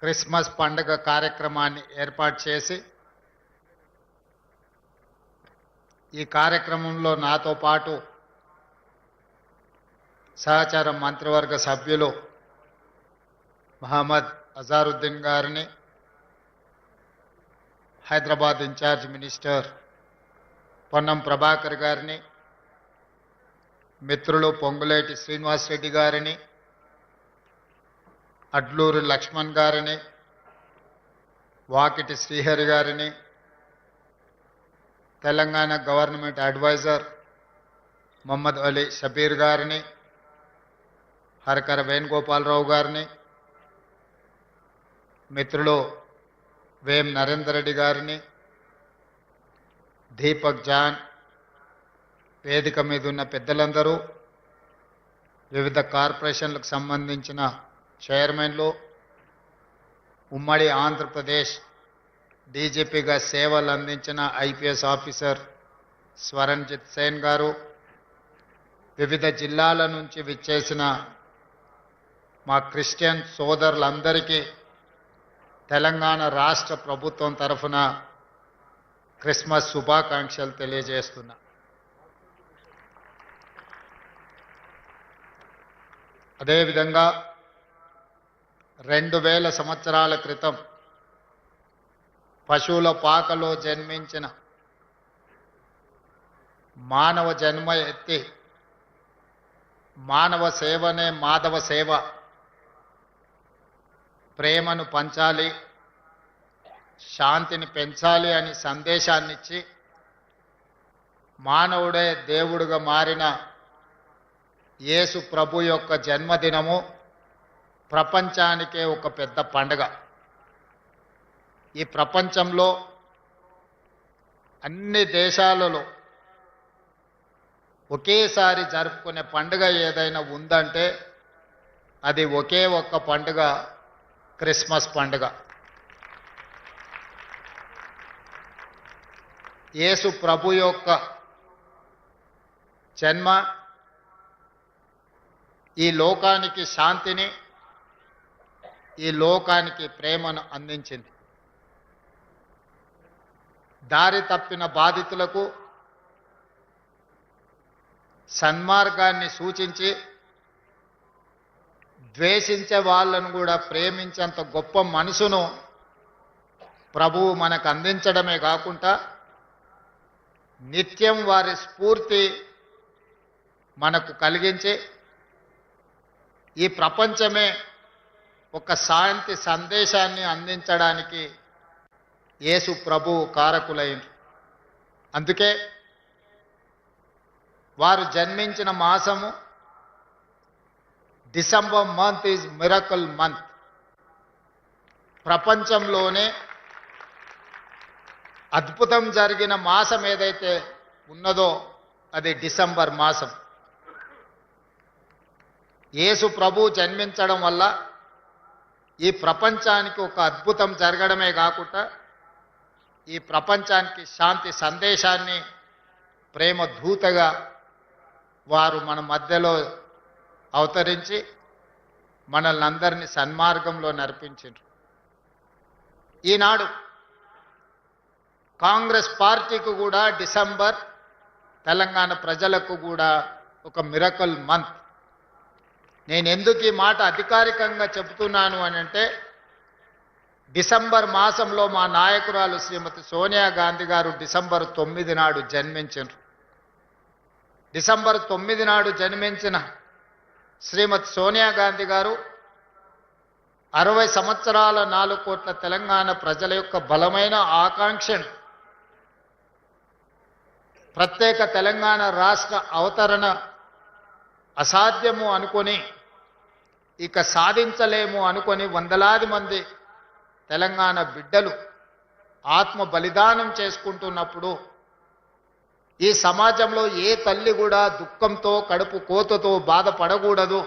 Christmas పండుగ కార్యక్రమాన్ని ఏర్పాటు చేసి ఈ కార్యక్రమంలో నాతో పాటు సహచార మంత్రివర్గ సభ్యులు మహమ్మద్ అజారుద్దీన్ గారిని, హైదరాబాద్ ఇన్ఛార్జ్ మినిస్టర్ పొన్నం ప్రభాకర్ గారిని, మిత్రులు పొంగులేటి శ్రీనివాస్ రెడ్డి గారిని, అడ్లూరు లక్ష్మణ్ గారిని, వాకిటి శ్రీహరి గారిని, తెలంగాణ గవర్నమెంట్ అడ్వైజర్ మొహమ్మద్ అలీ షబీర్ గారిని, హరకర వేణుగోపాలరావు గారిని, మిత్రులు వేం నరేందర్ రెడ్డి గారిని, దీపక్ జాన్, వేదిక మీద ఉన్న పెద్దలందరూ, వివిధ కార్పొరేషన్లకు సంబంధించిన చైర్మన్లు, ఉమ్మడి ఆంధ్రప్రదేశ్ డీజీపీగా సేవలు అందించిన ఐపీఎస్ ఆఫీసర్ స్వరణ్జిత్ సేన్ గారు, వివిధ జిల్లాల నుంచి విచ్చేసిన మా క్రిస్టియన్ సోదరులందరికీ తెలంగాణ రాష్ట్ర ప్రభుత్వం తరఫున క్రిస్మస్ శుభాకాంక్షలు తెలియజేస్తున్నా. అదేవిధంగా 2000 సంవత్సరాల క్రితం పశువుల పాకలో జన్మించిన మానవ జన్మ ఎత్తి మానవ సేవనే మాధవ సేవ, ప్రేమను పంచాలి, శాంతిని పెంచాలి అని సందేశాన్నిచ్చి మానవుడే దేవుడుగా మారిన యేసు ప్రభు యొక్క జన్మదినము ప్రపంచానికే ఒక పెద్ద పండుగ. ఈ ప్రపంచంలో అన్ని దేశాలలో ఒకేసారి జరుపుకునే పండుగ ఏదైనా ఉందంటే అది ఒకే ఒక్క పండుగ, క్రిస్మస్ పండుగ. యేసు ప్రభు యొక్క జన్మ ఈ లోకానికి శాంతిని, ఈ లోకానికి ప్రేమను అందించింది. దారి తప్పిన బాధితులకు సన్మార్గాన్ని సూచించి ద్వేషించే వాళ్ళను కూడా ప్రేమించేంత గొప్ప మనసును ప్రభువు మనకు అందించడమే కాకుండా నిత్యం వారి స్ఫూర్తి మనకు కలిగించి ఈ ప్రపంచమే ఒక శాంతి సందేశాన్ని అందించడానికి యేసు ప్రభువు కారకులైన. అందుకే వారు జన్మించిన మాసము December month is miracle month. ప్రపంచంలోనే అద్భుతం జరిగిన మాసం ఏదైతే ఉన్నదో అది డిసెంబర్ మాసం. యేసు ప్రభు జన్మించడం వల్ల ఈ ప్రపంచానికి ఒక అద్భుతం జరగడమే కాకుండా ఈ ప్రపంచానికి శాంతి సందేశాన్ని ప్రేమ దూతగా వారు మన మధ్యలో అవతరించి మనల్ని అందరినీ సన్మార్గంలో నడిపించారు. ఈనాడు కాంగ్రెస్ పార్టీకి కూడా డిసెంబర్ తెలంగాణ ప్రజలకు కూడా ఒక మిరకల్ మంత్. నేను ఎందుకు ఈ మాట అధికారికంగా చెబుతున్నాను అని అంటే, డిసెంబర్ మాసంలో మా నాయకురాలు శ్రీమతి సోనియా గాంధీ గారు డిసెంబర్ 9 నాడు జన్మించారు. డిసెంబర్ 9 నాడు జన్మించిన శ్రీమతి సోనియా గాంధీ గారు 60 సంవత్సరాల 4 కోట్ల తెలంగాణ ప్రజల యొక్క బలమైన ఆకాంక్షను ప్రత్యేక తెలంగాణ రాష్ట్ర అవతరణ అసాధ్యము అనుకొని, ఇక సాధించలేము అనుకొని వందలాది మంది తెలంగాణ బిడ్డలు ఆత్మ బలిదానం చేసుకుంటున్నప్పుడు ఈ సమాజంలో ఏ తల్లి కూడా దుఃఖంతో కడుపు కోతతో బాధపడకూడదు.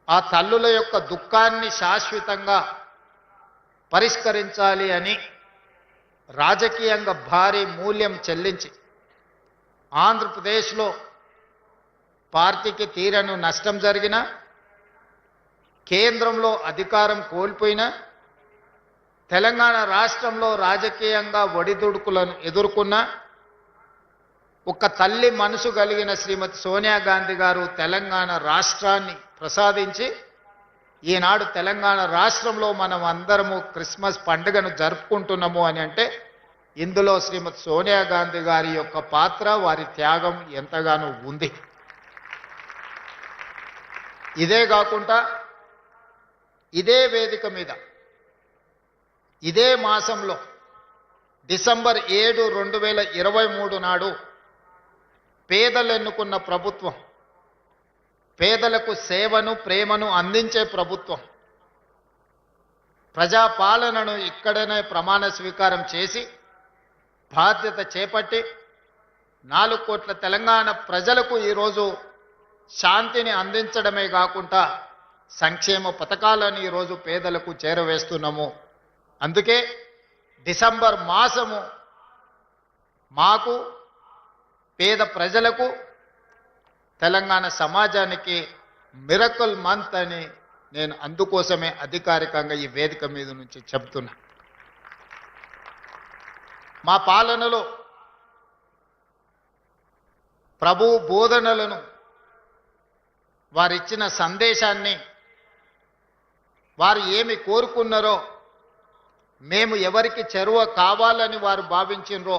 ఆ తల్లుల యొక్క దుఃఖాన్ని శాశ్వతంగా పరిష్కరించాలి అని రాజకీయంగా భారీ మూల్యం చెల్లించి ఆంధ్రప్రదేశ్లో పార్టీకి తీరను నష్టం జరిగిన కేంద్రంలో అధికారం కోల్పోయినా తెలంగాణ రాష్ట్రంలో రాజకీయంగా ఒడిదుడుకులను ఎదుర్కొన్న ఒక తల్లి మనసు కలిగిన శ్రీమతి సోనియా గాంధీ గారు తెలంగాణ రాష్ట్రాన్ని ప్రసాదించి ఈనాడు తెలంగాణ రాష్ట్రంలో మనం అందరము క్రిస్మస్ పండుగను జరుపుకుంటున్నాము అని అంటే ఇందులో శ్రీమతి సోనియా గాంధీ గారి యొక్క పాత్ర, వారి త్యాగం ఎంతగానో ఉంది. ఇదే కాకుండా ఇదే వేదిక మీద ఇదే మాసంలో డిసెంబర్ 7, 2023 నాడు పేదలు ఎన్నుకున్న ప్రభుత్వం, పేదలకు సేవను ప్రేమను అందించే ప్రభుత్వం, ప్రజాపాలనను ఇక్కడనే ప్రమాణ స్వీకారం చేసి బాధ్యత చేపట్టి 4 కోట్ల తెలంగాణ ప్రజలకు ఈరోజు శాంతిని అందించడమే కాకుండా సంక్షేమ పథకాలను ఈరోజు పేదలకు చేరవేస్తున్నాము. అందుకే డిసెంబర్ మాసము మాకు, పేద ప్రజలకు, తెలంగాణ సమాజానికి మిరకల్ మంత్ అని నేను అందుకోసమే అధికారికంగా ఈ వేదిక మీద నుంచి చెప్తున్నా. మా పాలనలో ప్రభు బోధనలను, వారిచ్చిన సందేశాన్ని, వారు ఏమి కోరుకున్నారో, మేము ఎవరికి చెరువ కావాలని వారు భావించినరో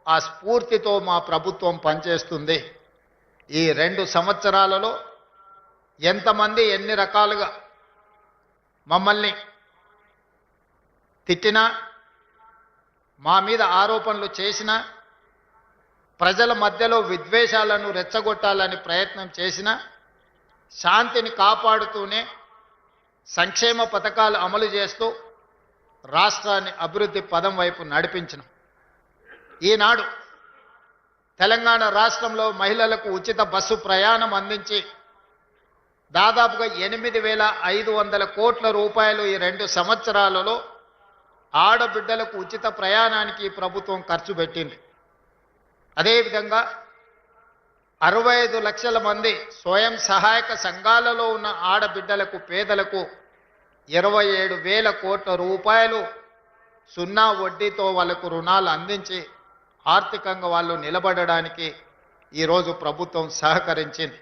ఆ స్ఫూర్తితో మా ప్రభుత్వం పనిచేస్తుంది. ఈ 2 సంవత్సరాలలో ఎంతమంది ఎన్ని రకాలుగా మమ్మల్ని తిట్టినా, మా మీద ఆరోపణలు చేసినా, ప్రజల మధ్యలో విద్వేషాలను రెచ్చగొట్టాలని ప్రయత్నం చేసినా శాంతిని కాపాడుతూనే సంక్షేమ పథకాలు అమలు చేస్తూ రాష్ట్రాన్ని అభివృద్ధి పదం వైపు నడిపించిన ఈనాడు తెలంగాణ రాష్ట్రంలో మహిళలకు ఉచిత బస్సు ప్రయాణం అందించి దాదాపుగా 8,500 కోట్ల రూపాయలు ఈ 2 సంవత్సరాలలో ఆడబిడ్డలకు ఉచిత ప్రయాణానికి ప్రభుత్వం ఖర్చు పెట్టింది. అదేవిధంగా 65 లక్షల మంది స్వయం సహాయక సంఘాలలో ఉన్న ఆడబిడ్డలకు, పేదలకు 27,000 కోట్ల రూపాయలు సున్నా వడ్డీతో వాళ్లకు రుణాలు అందించి ఆర్థికంగా వాళ్ళు నిలబడడానికి ఈరోజు ప్రభుత్వం సహకరించింది.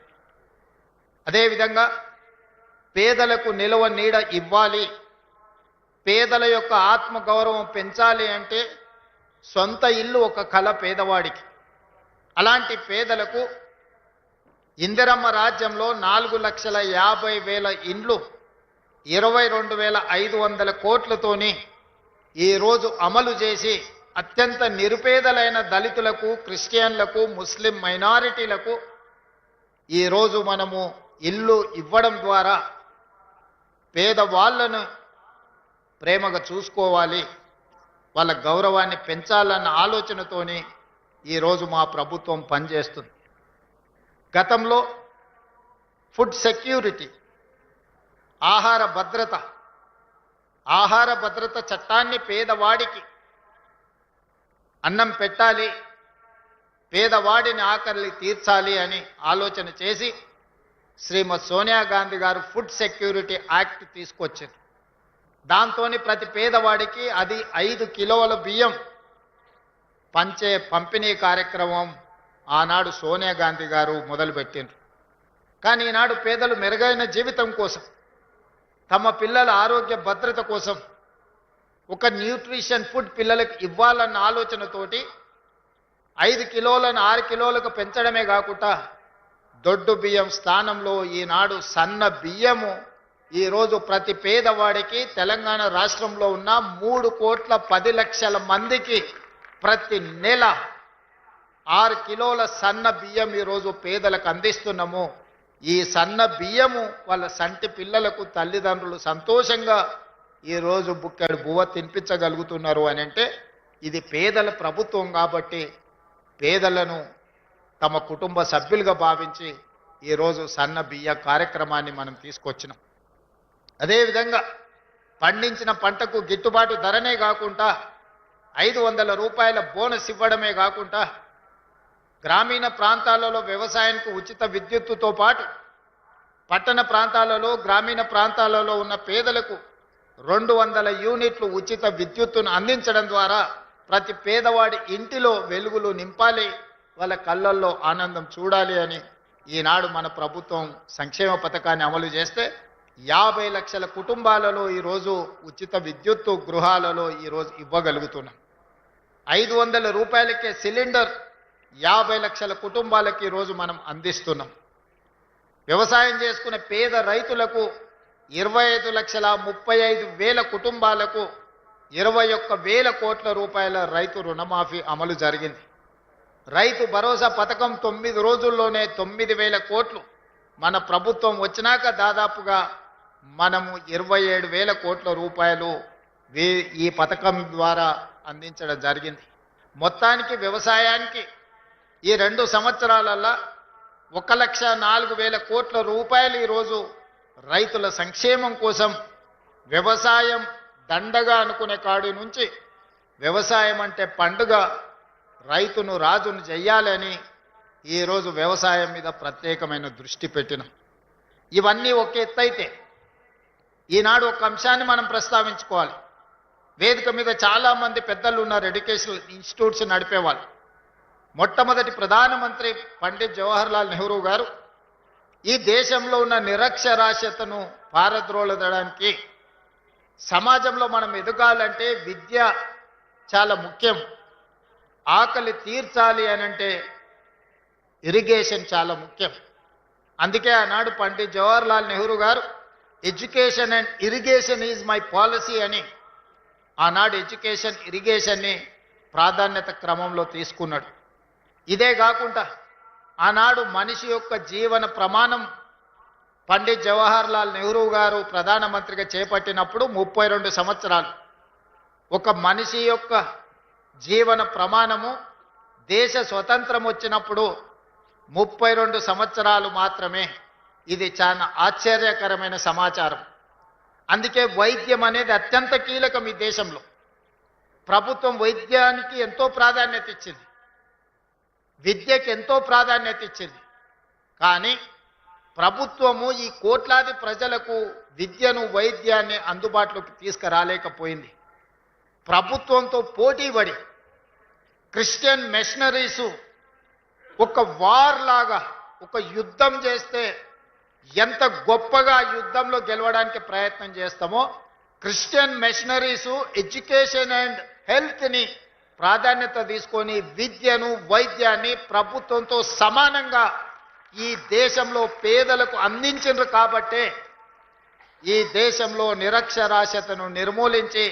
అదేవిధంగా పేదలకు నిలువ నీడ ఇవ్వాలి, పేదల యొక్క ఆత్మగౌరవం పెంచాలి అంటే సొంత ఇల్లు ఒక కల పేదవాడికి. అలాంటి పేదలకు ఇందిరమ్మ రాజ్యంలో 4,50,000 ఇండ్లు 22,500 కోట్లతోని ఈరోజు అమలు చేసి అత్యంత నిరుపేదలైన దళితులకు, క్రిస్టియన్లకు, ముస్లిం మైనారిటీలకు ఈరోజు మనము ఇల్లు ఇవ్వడం ద్వారా పేదవాళ్లను ప్రేమగా చూసుకోవాలి, వాళ్ళ గౌరవాన్ని పెంచాలన్న ఆలోచనతోని ఈరోజు మా ప్రభుత్వం పనిచేస్తుంది. గతంలో ఫుడ్ సెక్యూరిటీ, ఆహార భద్రత చట్టాన్ని పేదవాడికి అన్నం పెట్టాలి, పేదవాడిని ఆకలి తీర్చాలి అని ఆలోచన చేసి శ్రీమతి సోనియా గాంధీ గారు ఫుడ్ సెక్యూరిటీ యాక్ట్ తీసుకొచ్చారు. దాంతోని ప్రతి పేదవాడికి అది 5 కిలోల బియ్యం పంచే పంపిణీ కార్యక్రమం ఆనాడు సోనియా గాంధీ గారు మొదలుపెట్టిండ్రు. కానీ ఈనాడు పేదలు మెరుగైన జీవితం కోసం, తమ పిల్లల ఆరోగ్య భద్రత కోసం ఒక న్యూట్రిషన్ ఫుడ్ పిల్లలకు ఇవ్వాలన్న ఆలోచనతోటి 5 కిలోలను 6 కిలోలకు పెంచడమే కాకుండా దొడ్డు బియ్యం స్థానంలో ఈనాడు సన్న బియ్యము ఈరోజు ప్రతి పేదవాడికి తెలంగాణ రాష్ట్రంలో ఉన్న 3,10,00,000 మందికి ప్రతి నెల 6 కిలోల సన్న బియ్యం ఈరోజు పేదలకు అందిస్తున్నాము. ఈ సన్న బియ్యము వాళ్ళ సంటి పిల్లలకు తల్లిదండ్రులు సంతోషంగా ఈరోజు బుక్కెడు బువ్వ తినిపించగలుగుతున్నారు అని అంటే ఇది పేదల ప్రభుత్వం కాబట్టి పేదలను తమ కుటుంబ సభ్యులుగా భావించి ఈరోజు సన్న బియ్య కార్యక్రమాన్ని మనం తీసుకొచ్చినాం. అదేవిధంగా పండించిన పంటకు గిట్టుబాటు ధరనే కాకుండా 500 రూపాయల బోనస్ ఇవ్వడమే కాకుండా గ్రామీణ ప్రాంతాలలో వ్యవసాయానికి ఉచిత విద్యుత్తుతో పాటు పట్టణ ప్రాంతాలలో గ్రామీణ ప్రాంతాలలో ఉన్న పేదలకు 200 యూనిట్లు ఉచిత విద్యుత్తును అందించడం ద్వారా ప్రతి పేదవాడి ఇంటిలో వెలుగులు నింపాలి, వాళ్ళ కళ్ళల్లో ఆనందం చూడాలి అని ఈనాడు మన ప్రభుత్వం సంక్షేమ పథకాన్ని అమలు చేస్తే 50 లక్షల కుటుంబాలలో ఈరోజు ఉచిత విద్యుత్తు గృహాలలో ఈరోజు ఇవ్వగలుగుతున్నాం. 500 రూపాయలకే సిలిండర్ 50 లక్షల కుటుంబాలకు ఈరోజు మనం అందిస్తున్నాం. వ్యవసాయం చేసుకునే పేద రైతులకు 25,35,000 కుటుంబాలకు 21,000 కోట్ల రూపాయల రైతు రుణమాఫీ అమలు జరిగింది. రైతు భరోసా పథకం 9 రోజుల్లోనే 9,000 కోట్లు మన ప్రభుత్వం వచ్చినాక దాదాపుగా మనము 27,000 కోట్ల రూపాయలు ఈ పథకం ద్వారా అందించడం జరిగింది. మొత్తానికి వ్యవసాయానికి ఈ 2 సంవత్సరాలలో 1,04,000 కోట్ల రూపాయలు ఈరోజు రైతుల సంక్షేమం కోసం వ్యవసాయం దండగా అనుకునే కాడి నుంచి వ్యవసాయం అంటే పండుగ, రైతును రాజును చెయ్యాలని ఈరోజు వ్యవసాయం మీద ప్రత్యేకమైన దృష్టి పెట్టినాం. ఇవన్నీ ఒక ఎత్తైతే ఈనాడు ఒక అంశాన్ని మనం ప్రస్తావించుకోవాలి. వేదిక మీద చాలామంది పెద్దలు ఉన్నారు, ఎడ్యుకేషనల్ ఇన్స్టిట్యూట్స్ నడిపేవాళ్ళు. మొట్టమొదటి ప్రధానమంత్రి పండిత్ జవహర్లాల్ నెహ్రూ గారు ఈ దేశంలో ఉన్న నిరక్షరాస్యతను పారద్రోలడానికి, సమాజంలో మనం ఎదగాలంటే విద్య చాలా ముఖ్యం, ఆకలి తీర్చాలి అనంటే ఇరిగేషన్ చాలా ముఖ్యం. అందుకే ఆనాడు పండిత్ జవహర్లాల్ నెహ్రూ గారు education and irrigation is my policy అని ఆనాడు ఎడ్యుకేషన్ ఇరిగేషన్ని ప్రాధాన్యత క్రమంలో తీసుకున్నాడు. ఇదే కాకుండా ఆనాడు మనిషి యొక్క జీవన ప్రమాణం పండిత్ జవహర్లాల్ నెహ్రూ గారు ప్రధానమంత్రిగా చేపట్టినప్పుడు 32 సంవత్సరాలు. ఒక మనిషి యొక్క జీవన ప్రమాణము దేశ స్వతంత్రం వచ్చినప్పుడు 32 సంవత్సరాలు మాత్రమే. ఇది చాలా ఆశ్చర్యకరమైన సమాచారం. అందుకే వైద్యం అనేది అత్యంత కీలకం. ఈ దేశంలో ప్రభుత్వం వైద్యానికి ఎంతో ప్రాధాన్యత ఇచ్చింది, విద్యకి ఎంతో ప్రాధాన్యత ఇచ్చింది. కానీ ప్రభుత్వము ఈ కోట్లాది ప్రజలకు విద్యను వైద్యాన్ని అందుబాటులోకి తీసుకురాలేకపోయింది. ప్రభుత్వంతో పోటీపడి క్రిస్టియన్ మిషనరీసు ఒక వార్ లాగా ఒక యుద్ధం చేస్తే ఎంత గొప్పగా యుద్ధంలో గెలవడానికి ప్రయత్నం చేస్తామో, క్రిస్టియన్ మిషనరీసు ఎడ్యుకేషన్ అండ్ హెల్త్ని ప్రాధాన్యత తీసుకొని విద్యను వైద్యాన్ని ప్రభుత్వంతో సమానంగా ఈ దేశంలో పేదలకు అందించారు. కాబట్టే ఈ దేశంలో నిరక్షరాస్యతను నిర్మూలించి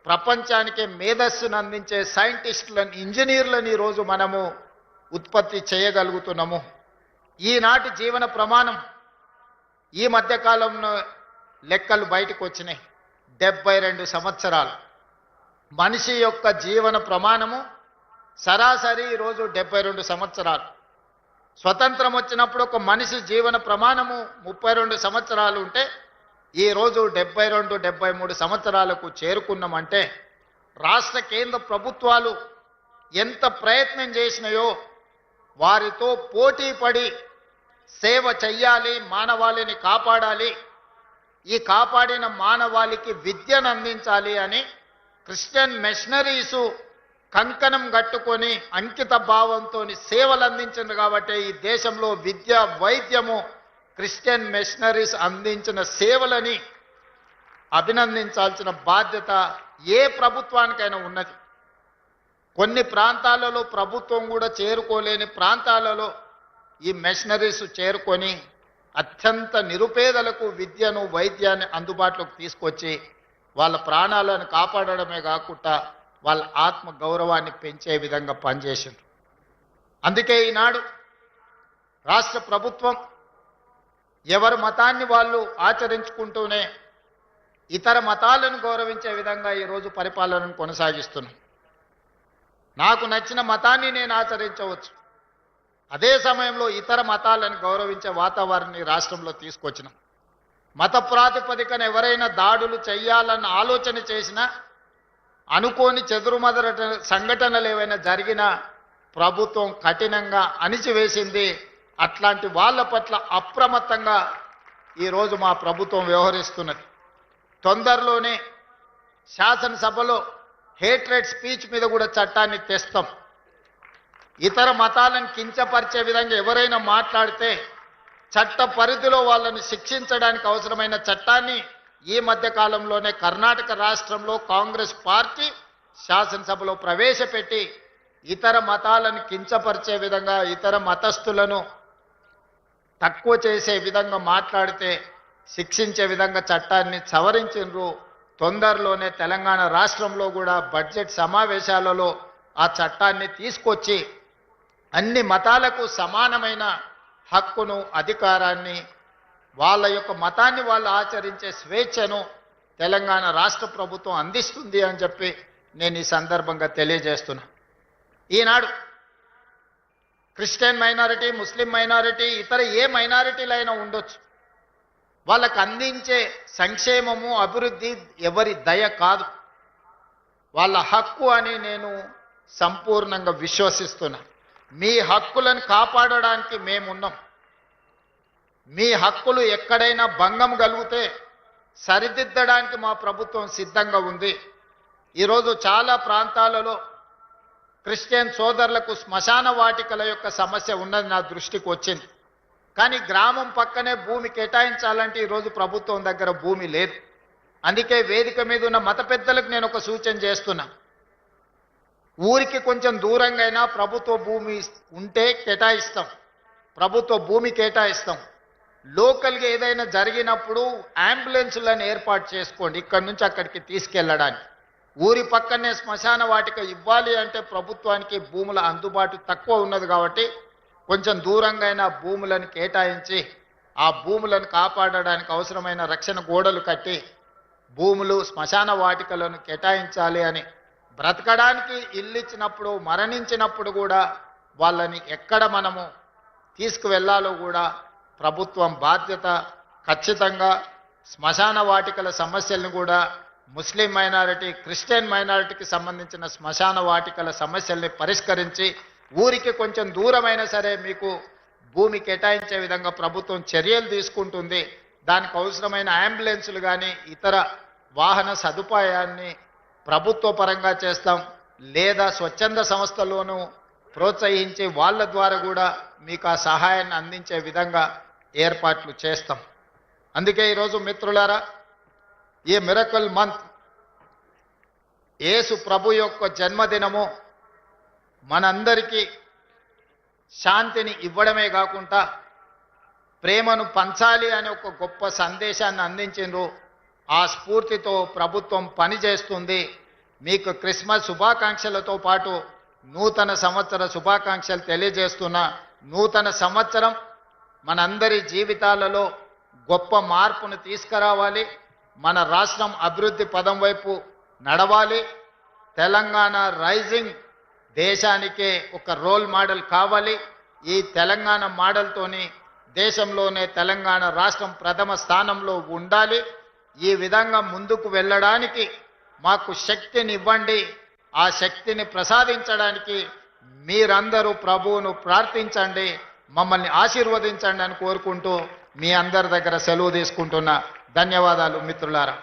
ప్రపంచానికి మేధస్సును అందించే సైంటిస్టులను, ఇంజనీర్లను ఈరోజు మనము ఉత్పత్తి చేయగలుగుతున్నాము. ఈనాటి జీవన ప్రమాణం ఈ మధ్యకాలంలో లెక్కలు బయటకు వచ్చినాయి. 72 సంవత్సరాలు మనిషి యొక్క జీవన ప్రమాణము సరాసరి ఈరోజు 72 సంవత్సరాలు. స్వతంత్రం వచ్చినప్పుడు ఒక మనిషి జీవన ప్రమాణము 32 సంవత్సరాలు ఉంటే ఈరోజు 72-73 సంవత్సరాలకు చేరుకున్నామంటే రాష్ట్ర కేంద్ర ప్రభుత్వాలు ఎంత ప్రయత్నం చేసినాయో వారితో పోటీ పడి సేవ చెయ్యాలి, మానవాళిని కాపాడాలి, ఈ కాపాడిన మానవాళికి విద్యను అందించాలి అని క్రిస్టియన్ మిషనరీసు కంకణం కట్టుకొని అంకిత భావంతో సేవలు అందించింది. కాబట్టి ఈ దేశంలో విద్య వైద్యము క్రిస్టియన్ మిషనరీస్ అందించిన సేవలని అభినందించాల్సిన బాధ్యత ఏ ప్రభుత్వానికైనా ఉన్నది. కొన్ని ప్రాంతాలలో ప్రభుత్వం కూడా చేరుకోలేని ప్రాంతాలలో ఈ మిషనరీస్ చేరుకొని అత్యంత నిరుపేదలకు విద్యను వైద్యాన్ని అందుబాటులోకి తీసుకొచ్చి వాళ్ళ ప్రాణాలను కాపాడడమే కాకుండా వాళ్ళ ఆత్మ గౌరవాన్ని పెంచే విధంగా పనిచేసింది. అందుకే ఈనాడు రాష్ట్ర ప్రభుత్వం ఎవరి మతాన్ని వాళ్ళు ఆచరించుకుంటూనే ఇతర మతాలను గౌరవించే విధంగా ఈరోజు పరిపాలనను కొనసాగిస్తున్నాం. నాకు నచ్చిన మతాన్ని నేను ఆచరించవచ్చు, అదే సమయంలో ఇతర మతాలను గౌరవించే వాతావరణాన్ని రాష్ట్రంలో తీసుకొచ్చినాం. మత ప్రాతిపదికన ఎవరైనా దాడులు చేయాలన్న ఆలోచన చేసినా, అనుకోని చెదురుమదర సంఘటనలు ఏవైనా జరిగినా ప్రభుత్వం కఠినంగా అణిచివేసింది. అట్లాంటి వాళ్ళ పట్ల అప్రమత్తంగా ఈరోజు మా ప్రభుత్వం వ్యవహరిస్తున్నది. తొందరలోనే శాసనసభలో హేట్రెడ్ స్పీచ్ మీద కూడా చట్టాన్ని తెస్తాం. ఇతర మతాలను కించపరిచే విధంగా ఎవరైనా మాట్లాడితే చట్ట పరిధిలో వాళ్ళని శిక్షించడానికి అవసరమైన చట్టాన్ని ఈ మధ్య కాలంలోనే కర్ణాటక రాష్ట్రంలో కాంగ్రెస్ పార్టీ శాసనసభలో ప్రవేశపెట్టి ఇతర మతాలను కించపరిచే విధంగా ఇతర మతస్థులను తక్కువ చేసే విధంగా మాట్లాడితే శిక్షించే విధంగా చట్టాన్ని సవరించిండ్రు. తొందరలోనే తెలంగాణ రాష్ట్రంలో కూడా బడ్జెట్ సమావేశాలలో ఆ చట్టాన్ని తీసుకొచ్చి అన్ని మతాలకు సమానమైన హక్కును అధికారాన్ని వాళ్ళ యొక్క మతాన్ని వాళ్ళు ఆచరించే స్వేచ్ఛను తెలంగాణ రాష్ట్ర ప్రభుత్వం అందిస్తుంది అని చెప్పి నేను ఈ సందర్భంగా తెలియజేస్తున్నా. ఈనాడు క్రిస్టియన్ మైనారిటీ, ముస్లిం మైనారిటీ, ఇతర ఏ మైనారిటీలైనా ఉండొచ్చు, వాళ్ళకు అందించే సంక్షేమము అభివృద్ధి ఎవరి దయ కాదు, వాళ్ళ హక్కు అని నేను సంపూర్ణంగా విశ్వసిస్తున్నా. మీ హక్కులను కాపాడడానికి మేమున్నాం. మీ హక్కులు ఎక్కడైనా భంగం కలిగితే సరిదిద్దడానికి మా ప్రభుత్వం సిద్ధంగా ఉంది. ఈరోజు చాలా ప్రాంతాలలో క్రిస్టియన్ సోదరులకు శ్మశాన వాటికల యొక్క సమస్య ఉన్నది నా దృష్టికి వచ్చింది. కానీ గ్రామం పక్కనే భూమి కేటాయించాలంటే ఈరోజు ప్రభుత్వం దగ్గర భూమి లేదు. అందుకే వేదిక మీద ఉన్న మత పెద్దలకు నేను ఒక సూచన చేస్తున్నా. ఊరికి కొంచెం దూరంగా అయినా ప్రభుత్వ భూమి ఉంటే కేటాయిస్తాం, ప్రభుత్వ భూమి కేటాయిస్తాం. లోకల్గా ఏదైనా జరిగినప్పుడు అంబులెన్సులను ఏర్పాటు చేసుకోండి ఇక్కడి నుంచి అక్కడికి తీసుకెళ్ళడానికి. ఊరి పక్కనే శ్మశాన వాటిక ఇవ్వాలి అంటే ప్రభుత్వానికి భూముల అందుబాటు తక్కువ ఉన్నది కాబట్టి కొంచెం దూరంగా అయినా భూములను కేటాయించి ఆ భూములను కాపాడడానికి అవసరమైన రక్షణ గోడలు కట్టి భూములు శ్మశాన వాటికలను కేటాయించాలి అని, బ్రతకడానికి ఇల్లు ఇచ్చినప్పుడు మరణించినప్పుడు కూడా వాళ్ళని ఎక్కడ మనము తీసుకువెళ్ళాలో కూడా ప్రభుత్వం బాధ్యత. ఖచ్చితంగా శ్మశాన వాటికల సమస్యలను కూడా ముస్లిం మైనారిటీ, క్రిస్టియన్ మైనారిటీకి సంబంధించిన శ్మశాన వాటికల సమస్యల్ని పరిష్కరించి ఊరికి కొంచెం దూరమైనా సరే మీకు భూమి కేటాయించే విధంగా ప్రభుత్వం చర్యలు తీసుకుంటుంది. దానికి అవసరమైన అంబులెన్సులు కానీ ఇతర వాహన సదుపాయాన్ని ప్రభుత్వ పరంగా చేస్తాం, లేదా స్వచ్ఛంద సంస్థలోనూ ప్రోత్సహించి వాళ్ళ ద్వారా కూడా మీకు ఆ సహాయాన్ని అందించే విధంగా ఏర్పాట్లు చేస్తాం. అందుకే ఈరోజు మిత్రులారా, ఈ మిరకల్ మంత్ యేసు ప్రభు యొక్క జన్మదినము మనందరికీ శాంతిని ఇవ్వడమే కాకుండా ప్రేమను పంచాలి అనే ఒక గొప్ప సందేశాన్ని అందించిండ్రు. ఆ స్ఫూర్తితో ప్రభుత్వం పనిచేస్తుంది. మీకు క్రిస్మస్ శుభాకాంక్షలతో పాటు నూతన సంవత్సర శుభాకాంక్షలు తెలియజేస్తున్నా. నూతన సంవత్సరం మనందరి జీవితాలలో గొప్ప మార్పును తీసుకురావాలి. మన రాష్ట్రం అభివృద్ధి పదం వైపు నడవాలి. తెలంగాణ రైజింగ్ దేశానికే ఒక రోల్ మోడల్ కావాలి. ఈ తెలంగాణ మోడల్తోని దేశంలోనే తెలంగాణ రాష్ట్రం ప్రథమ స్థానంలో ఉండాలి. ఈ విధంగా ముందుకు వెళ్ళడానికి మాకు శక్తిని ఇవ్వండి. ఆ శక్తిని ప్రసాదించడానికి మీరందరూ ప్రభువును ప్రార్థించండి, మమ్మల్ని ఆశీర్వదించండి అని కోరుకుంటూ మీ అందరి దగ్గర సెలవు తీసుకుంటున్నా. ధన్యవాదాలు మిత్రులారా.